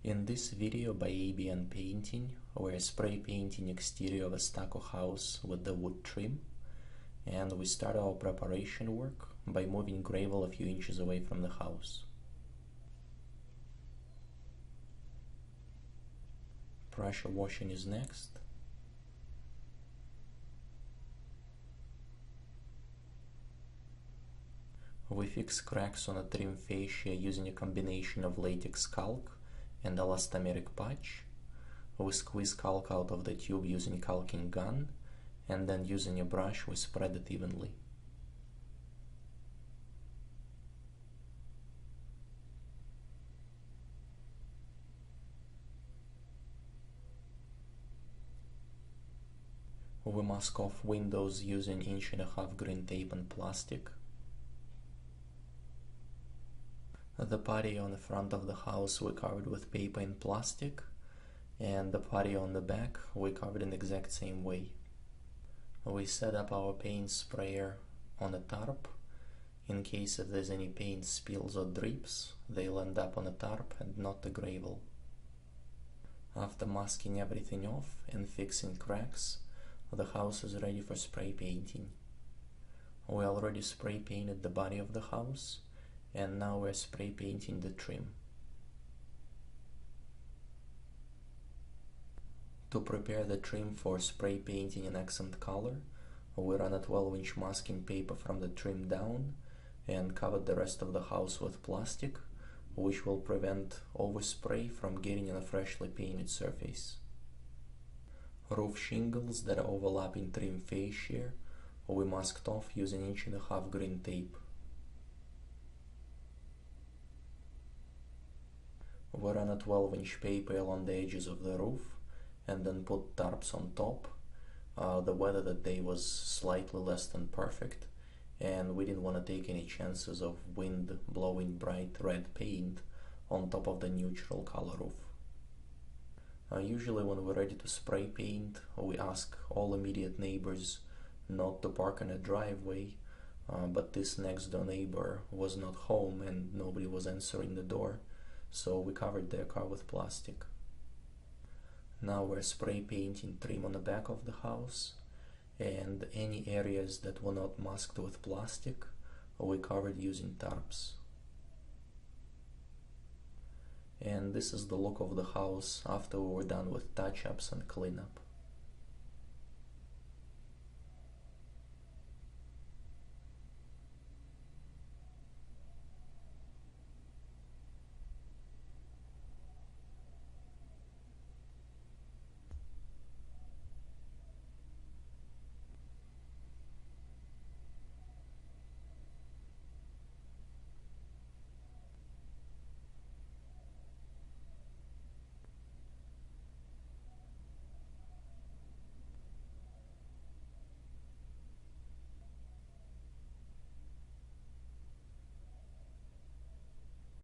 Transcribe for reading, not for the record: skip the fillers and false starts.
In this video by ABN Painting, we're spray painting exterior of a stucco house with the wood trim, and we start our preparation work by moving gravel a few inches away from the house. Pressure washing is next. We fix cracks on a trim fascia using a combination of latex caulk and elastomeric patch. We squeeze caulk out of the tube using caulking gun, and then using a brush we spread it evenly. We mask off windows using 1.5" green tape and plastic. The patio on the front of the house we covered with paper and plastic, and the patio on the back we covered in the exact same way. We set up our paint sprayer on a tarp. In case if there's any paint spills or drips, they'll end up on the tarp and not the gravel. After masking everything off and fixing cracks, the house is ready for spray painting. We already spray painted the body of the house, and now we're spray painting the trim. To prepare the trim for spray painting in accent color, we run a 12-inch masking paper from the trim down and cover the rest of the house with plastic, which will prevent overspray from getting on a freshly painted surface. Roof shingles that are overlapping trim fascia we masked off using 1.5" green tape. We run a 12-inch paper along the edges of the roof and then put tarps on top. The weather that day was slightly less than perfect, and we didn't want to take any chances of wind blowing bright red paint on top of the neutral color roof. Usually when we're ready to spray paint, we ask all immediate neighbors not to park in a driveway, but this next door neighbor was not home and nobody was answering the door, so we covered their car with plastic. Now we're spray painting trim on the back of the house, and any areas that were not masked with plastic we covered using tarps. And this is the look of the house after we were done with touch-ups and cleanup.